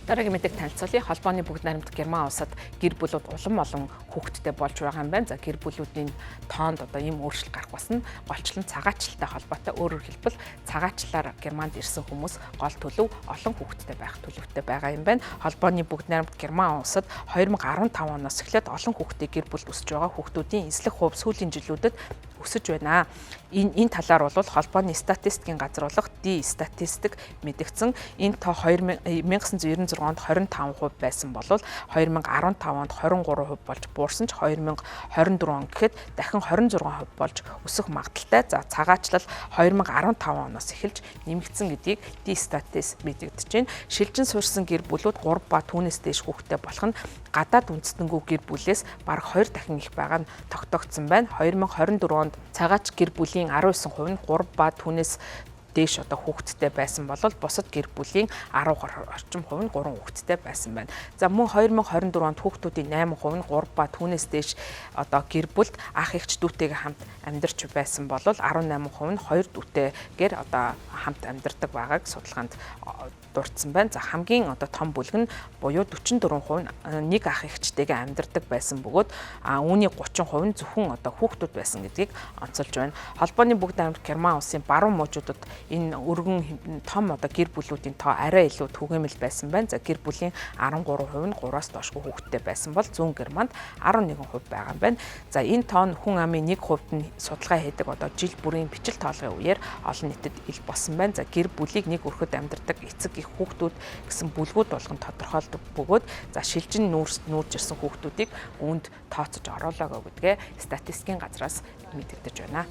Дараагийн мэдээг танилцуулъя. Холбооны бүгд найрамдах Герман улсад гэр бүлүүд улам олон хүүхэдтэй болж байгаа юм байна. За гэр бүлүүдийн тоонд одоо ийм өөрчлөлт гарах бас нь голчлон цагаачлалтай холбоотой. Өөрөөр хэлбэл цагаачлалаар Германд ирсэн хүмүүс гол төлөв олон хүүхэдтэй байх төлөвтэй байгаа юм байна. Холбооны бүгд найрамдах Герман улсад 2015 оноос эхлээд олон хүүхэдтэй гэр бүл өсөж байгаа. Хүүхдүүдийн эслэх хувь сүүлийн жилүүдэд өсөж байна. Энэ талаар бол холбооны статистикийн газар болох Ди статистик мэдгдсэн. Энэ тоо 1996 онд 25% байсан бол 2015 онд 23% болж буурсан ч 2024 он гэхэд дахин 26% болж өсөх магадaltaй. За цагаачлал 2015 оноос эхэлж нэмэгдсэн гэдгийг Ди статистик мэдэгдэж байна. Шилжин суурьсан гэр бүлүүд 3 ба түүнээс дээш хүүхэдтэй болох нь гадаад үндэстэнгүй гэр бүлээс бараг 2 дахин их байгаа нь тогтоогдсон байна. 2024 онд цагаач гэр бүлийн 19% нь 3 ба түүнээс дээш одоо хүүхэдтэй байсан бол бусад гэр бүлийн 10 орчим хувь нь 3 хүүхэдтэй байсан байна. За мөн 2024 онд хүүхдүүдийн 8% нь 3 ба түүнээс дээш одоо гэр бүлд ах эгч дүүтэйгээ хамт амьдарч байсан бол 18% нь 2 дүүтэйгээр одоо хамт амьдардаг байгааг судалгаанд дурдсан байна. За хамгийн одоо том бүлэг нь буюу 44% нь нэг ах эгчтэйгээ амьдардаг байсан бөгөөд үүний 30% нь зөвхөн одоо хүүхдүүд байсан гэдгийг онцолж байна. Холбооны бүгд найрамдах Герман улсын баруун мужуудад энэ өргөн том одоо гэр бүлүүдийн тоо арай илүү түгээмэл байсан байна. За гэр бүлийн 13% нь 3-аас доошгүй хүүхэдтэй байсан бол зүүн Германд 11% байгаа юм байна. За энэ тоо нь хүн амын 1% нь судалгаа хийдэг одоо жил бүрийн бичил тоолгын үеэр олон нийтэд ил болсон байна. За гэр бүлийг нэг өрхөд амьдардаг эцэг их хүүхдүүд гэсэн бүлгүүд болгон тодорхойлдог бөгөөд за шилжин нүүрж ирсэн хүүхдүүдийг үүнд тооцож оруулаагүй гэдгээ статистикийн газраас мэдэгдэж байна.